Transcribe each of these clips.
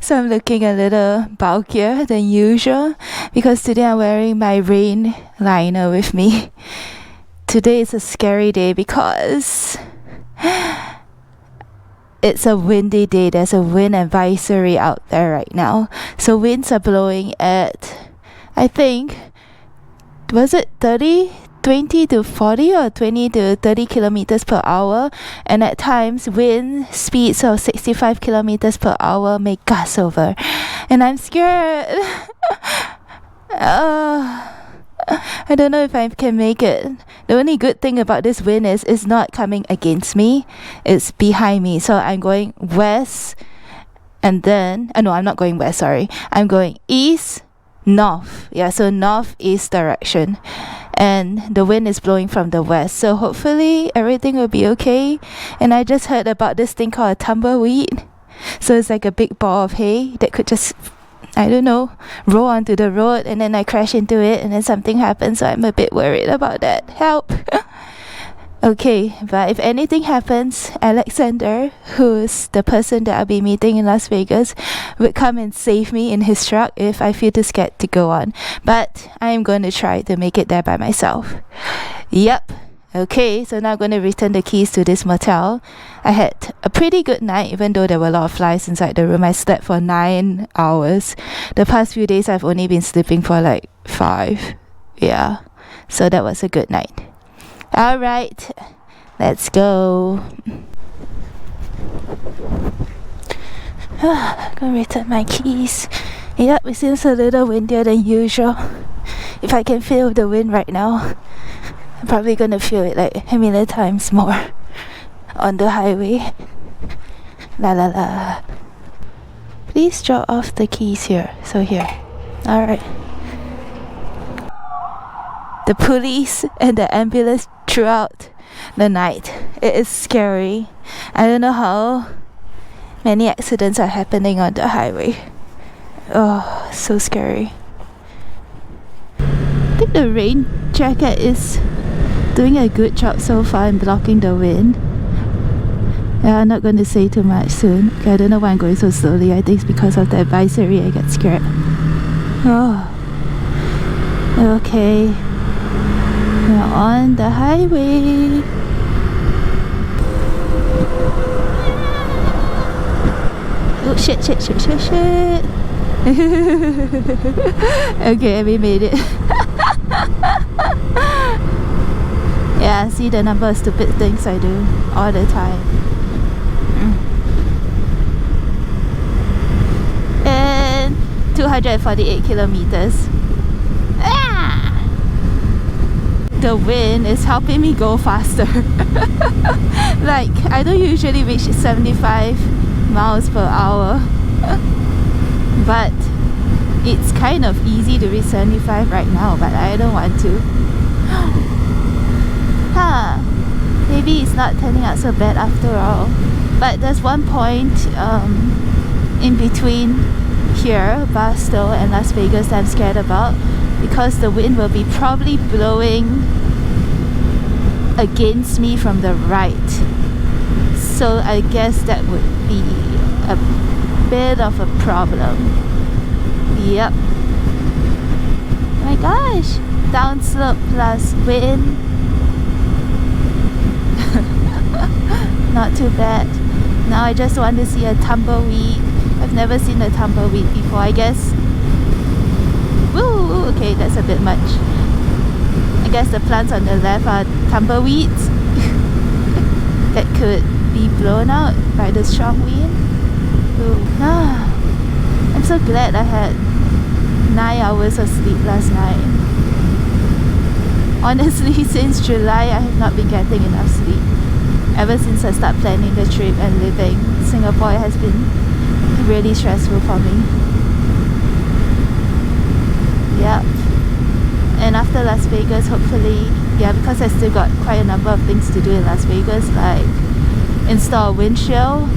So I'm looking a little bulkier than usual because today I'm wearing my rain liner with me. Today is a scary day because it's a windy day. There's a wind advisory out there right now. So winds are blowing at, I think, was it 20 to 40 or 20 to 30 kilometers per hour, and at times wind speeds of 65 kilometers per hour may gust over, and I'm scared. I don't know if I can make it. The only good thing about this wind is it's not coming against me, it's behind me. So I'm going west, and then no, I'm not going west, sorry, I'm going east, north. Yeah, so northeast direction, and the wind is blowing from the west, so hopefully everything will be okay. And I just heard about this thing called a tumbleweed. So it's like a big ball of hay that could just, I don't know, roll onto the road, and then I crash into it and then something happens. So I'm a bit worried about that. Help. Okay, but if anything happens, Alexander, who's the person that I'll be meeting in Las Vegas, would come and save me in his truck if I feel too scared to go on. But I am going to try to make it there by myself. Yep. Okay, so now I'm going to return the keys to this motel. I had a pretty good night, even though there were a lot of flies inside the room. I slept for 9 hours. The past few days I've only been sleeping for like 5. Yeah, so that was a good night. Alright, let's go. I'm gonna return my keys. Yep, it seems a little windier than usual. If I can feel the wind right now, I'm probably gonna feel it like a million times more on the highway. La la la. Please drop off the keys here. So here. Alright. The police and the ambulance throughout the night. It is scary. I don't know how many accidents are happening on the highway. Oh, so scary. I think the rain jacket is doing a good job so far in blocking the wind. Yeah, I'm not going to say too much soon. Okay, I don't know why I'm going so slowly. I think it's because of the advisory. I get scared. Oh. Okay. We're on the highway. Oh shit. Okay, we made it. Yeah, see the number of stupid things I do all the time. And 248 kilometers. The wind is helping me go faster. Like, I don't usually reach 75 miles per hour, but it's kind of easy to reach 75 right now, but I don't want to. Maybe it's not turning out so bad after all. But there's one point in between here, Barstow and Las Vegas, that I'm scared about, because the wind will be probably blowing against me from the right. So I guess that would be a bit of a problem. Yep. Oh my gosh, downslope plus wind. Not too bad. Now I just want to see a tumbleweed. I've never seen a tumbleweed before, I guess. Woo, okay, that's a bit much. I guess the plants on the left are tumbleweeds that could be blown out by the strong wind. Ooh. I'm so glad I had 9 hours of sleep last night. Honestly, since July I have not been getting enough sleep. Ever since I started planning the trip and living, Singapore has been really stressful for me. Yep. And after Las Vegas, hopefully, yeah, because I still got quite a number of things to do in Las Vegas, like install a windshield,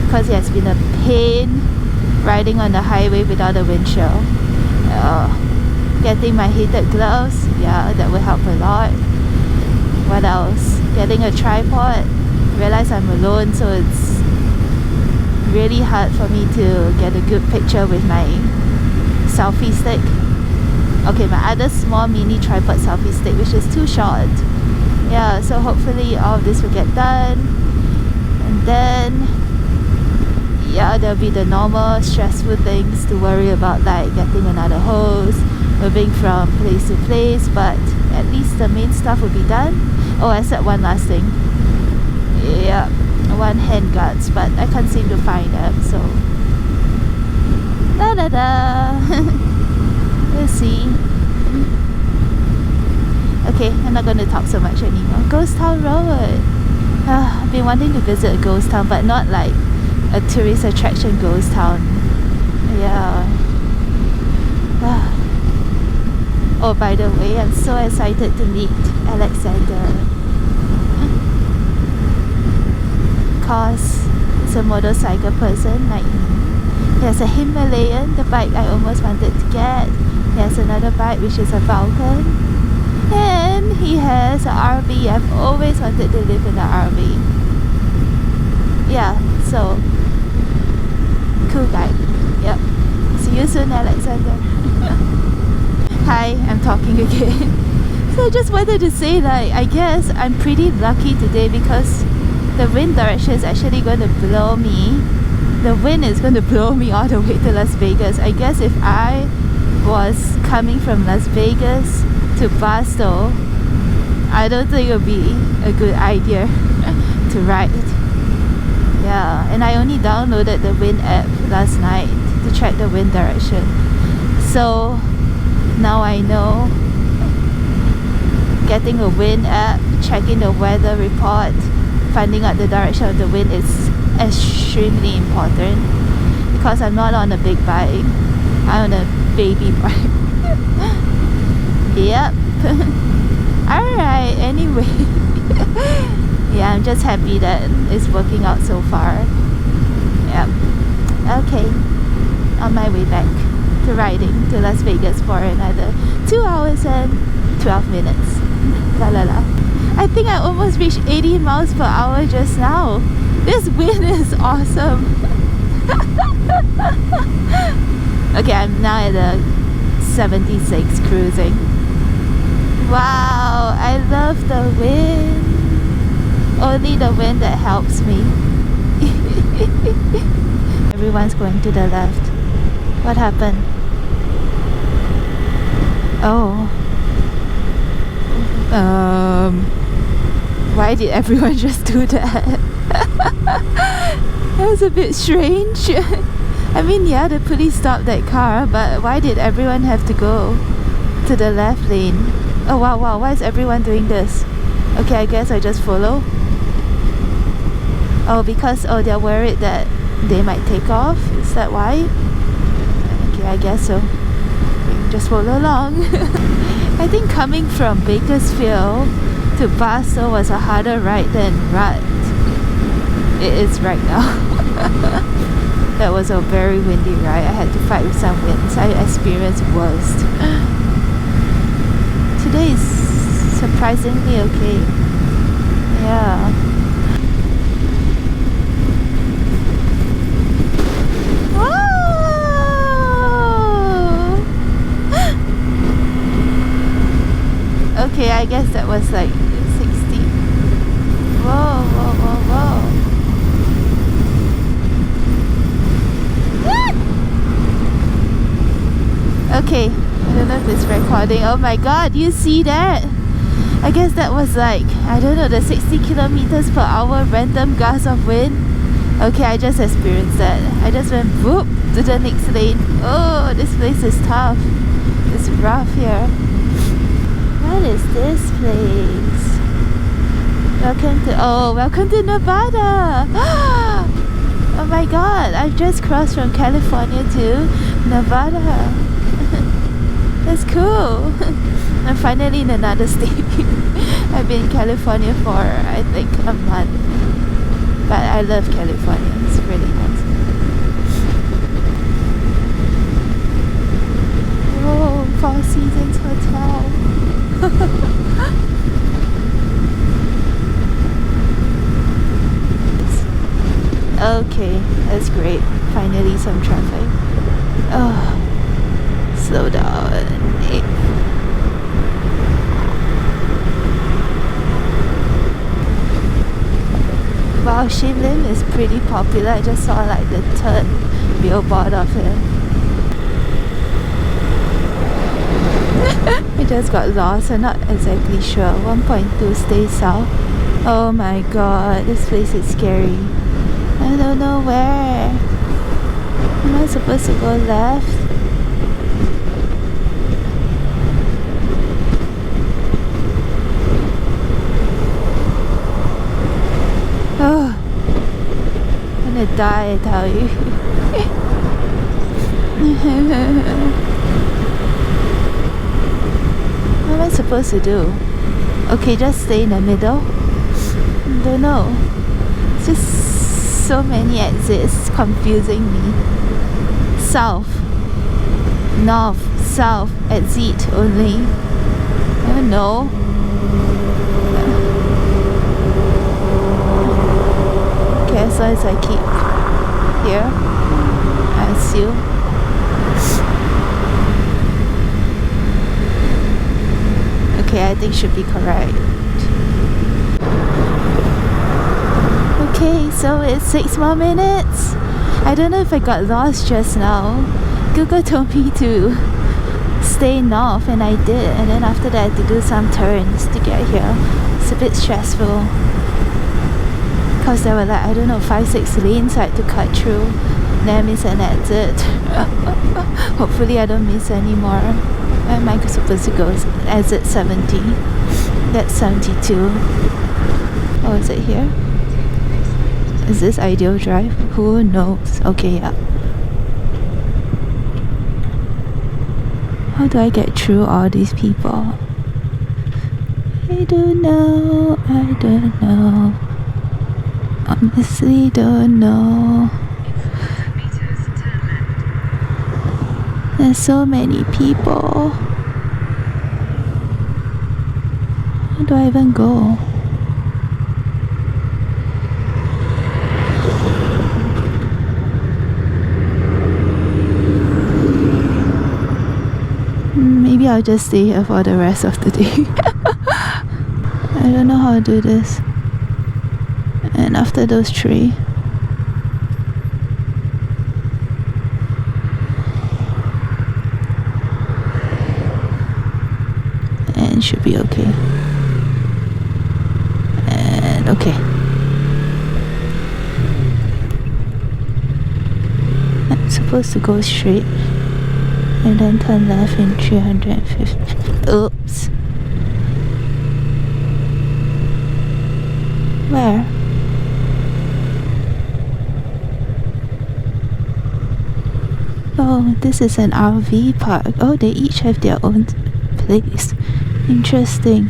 because it has been a pain riding on the highway without a windshield. Getting my heated gloves, yeah, that will help a lot. What else? Getting a tripod. Realize I'm alone, so it's really hard for me to get a good picture with my selfie stick. Okay, my other small mini tripod selfie stick, which is too short. Yeah, so hopefully all of this will get done, and then yeah, there'll be the normal stressful things to worry about, like getting another hose, moving from place to place, but at least the main stuff will be done. Oh, except one last thing. Yeah, one hand guards, but I can't seem to find them, so da da da. Let's see. Okay, I'm not going to talk so much anymore. Ghost Town Road. I've been wanting to visit a ghost town, but not like a tourist attraction ghost town. Yeah. Oh, by the way, I'm so excited to meet Alexander. Cause he's a motorcycle person like me. He has a Himalayan, the bike I almost wanted to get. He has another bike which is a Falcon. And he has an RV. I've always wanted to live in an RV. Yeah, so cool guy. Yep. See you soon, Alexander. Hi, I'm talking again. So I just wanted to say, like, I guess I'm pretty lucky today because the wind direction is actually going to blow me. The wind is going to blow me all the way to Las Vegas. I guess if I was coming from Las Vegas to Barstow, I don't think it would be a good idea to ride. Yeah, and I only downloaded the wind app last night to track the wind direction. So now I know getting a wind app, checking the weather report, finding out the direction of the wind is extremely important because I'm not on a big bike. I'm on a baby bike. Yep. Alright, anyway. Yeah, I'm just happy that it's working out so far. Yep. Okay. On my way back to riding to Las Vegas for another 2 hours and 12 minutes. La la la. I think I almost reached 80 miles per hour just now. This wind is awesome. Okay, I'm now at a 76 cruising. Wow, I love the wind. Only the wind that helps me. Everyone's going to the left. What happened? Oh. Why did everyone just do that? That was a bit strange. I mean, yeah, the police stopped that car, but why did everyone have to go to the left lane? Oh wow, why is everyone doing this? Okay, I guess I just follow. Oh, because they're worried that they might take off. Is that why? Okay, I guess so. Just follow along. I think coming from Bakersfield to Barstow was a harder ride than Rudd. It is right now. That was a very windy ride. I had to fight with some winds. I experienced worst. Today is surprisingly okay. Yeah. Okay, I guess that was like 60. Whoa. Okay, I don't know if it's recording. Oh my god, you see that? I guess that was like, I don't know, the 60 kilometers per hour random gust of wind. Okay, I just experienced that. I just went whoop to the next lane. Oh, this place is tough. It's rough here. What is this place? Welcome to Nevada. Oh my god, I've just crossed from California to Nevada. That's cool. I'm finally in another state. I've been in California for I think a month, but I love California. It's really nice. Oh, Four Seasons Hotel. Okay, that's great. some traffic. Oh, slow down. Wow, Shilin is pretty popular. I just saw like the third billboard of it. I just got lost. I'm not exactly sure. 1.2 stay south. Oh my god, this place is scary. I don't know where. Am I supposed to go left? Oh, I'm gonna die, I tell you. What am I supposed to do? Okay, just stay in the middle. Don't know. It's just so many exits, confusing me. South, north, south, exit only. I don't know. Okay, as long as I keep here, I assume. Okay, I think should be correct. Okay, so it's 6 more minutes. I don't know if I got lost just now. Google told me to stay north and I did, and then after that I had to do some turns to get here. It's a bit stressful because there were like, I don't know, 5-6 lanes I had to cut through. Then I missed an exit. Hopefully I don't miss any more. Where am I supposed to go? Exit 70. That's 72. Oh, is it here? Is this Ideal Drive? Who knows? Okay, yeah. How do I get through all these people? I don't know. I don't know. Honestly, don't know. There's so many people. How do I even go? Maybe I'll just stay here for the rest of the day. I don't know how to do this. And after those 3, and should be okay. And okay. I'm supposed to go straight and then turn left in 350. Oops. Where? Oh, this is an RV park. Oh, they each have their own place. Interesting.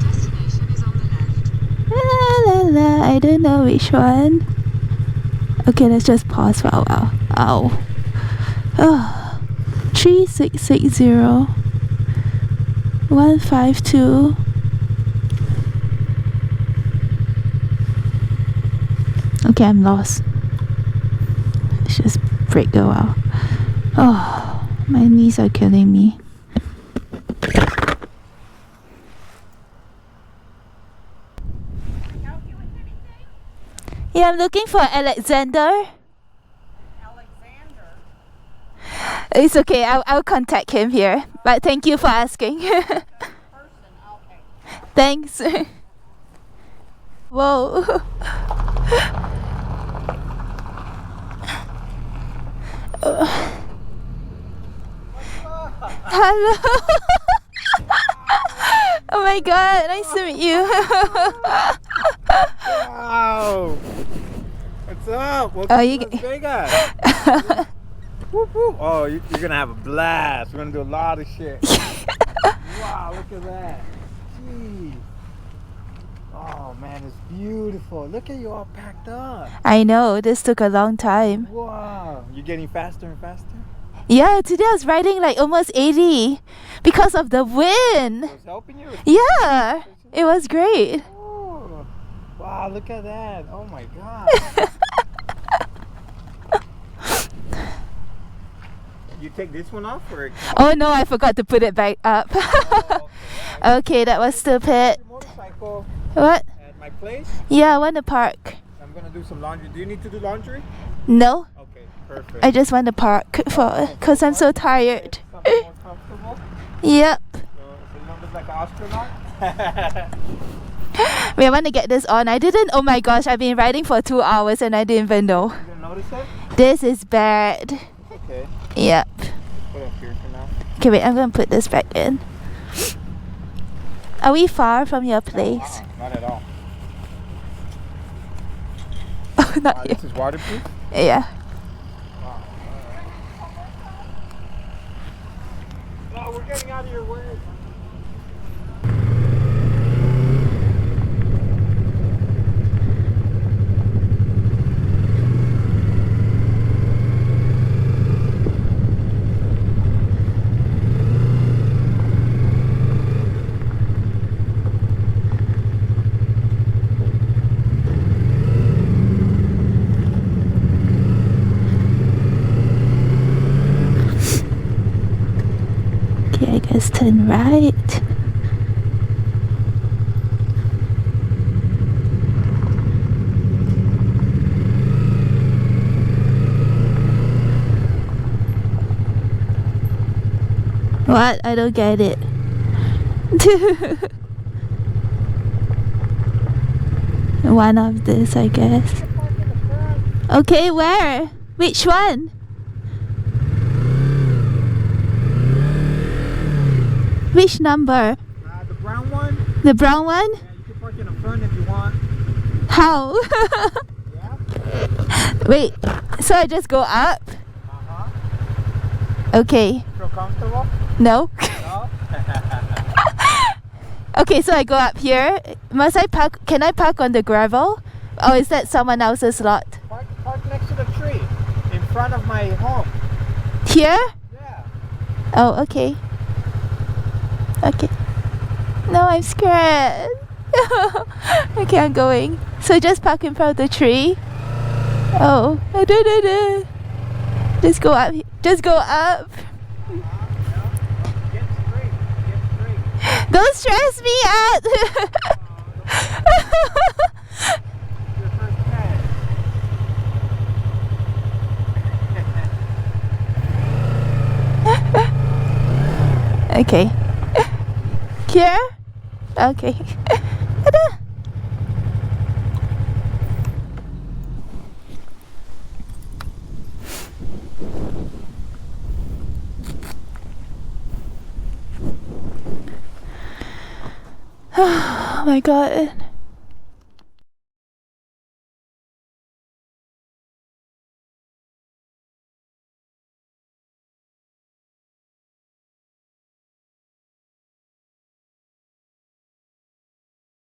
Destination is on the left. La la la, I don't know which one. Okay, let's just pause for a while. Ow. Oh, 3660 152. Okay, I'm lost. Let's just break a while. Oh, my knees are killing me. Yeah, I'm looking for Alexander. It's okay, I'll contact him here. But thank you for asking. Thanks. Whoa. Hello. Oh my god, nice to meet you. Wow. What's up? Welcome to Las Vegas. Whoop, whoop. Oh, you're gonna have a blast. We're gonna do a lot of shit. Wow, look at that. Jeez. Oh man, it's beautiful. Look at you all packed up. I know, this took a long time. Wow. You're getting faster and faster? Yeah, today I was riding like almost 80 because of the wind. It was helping you? Yeah, it was great. Oh. Wow, look at that. Oh my god. You take this one off or? Oh no, I forgot to put it back up. Okay, that was stupid. Your motorcycle What? at my place. Yeah, I want to park. I'm gonna do some laundry. Do you need to do laundry? No, Okay, perfect. I just want to park because I'm so tired. Something more comfortable. Yep. So you don't look like an astronaut. Wait, I want to get this on. I didn't. Oh my gosh, I've been riding for 2 hours and I didn't even know. You didn't notice it? This is bad. Okay. Yep. Put it up here for now. Okay, wait, I'm gonna put this back in. Are we far from your place? Not at all. Oh, not here. This is waterproof. Yeah. Wow. No, we're getting out of your way. Okay, I guess turn right. What? I don't get it. One of this, I guess. Okay, where? Which one? Which number? The brown one? The brown one? Yeah, you can park in the front if you want. How? Yeah? Wait, so I just go up? Uh-huh. Okay. Feel comfortable? No? No? Okay, so I go up here. Must I park? Can I park on the gravel? Or is that someone else's lot? Park next to the tree. In front of my home. Here? Yeah. Oh, okay. Okay. No, I'm scared. Okay, I'm going. So just park in front of the tree. Oh. Just go up. Just go up. Get straight. Get straight. Don't stress me out. Your first test. Okay. Here? Okay. Ta-da. Oh my god.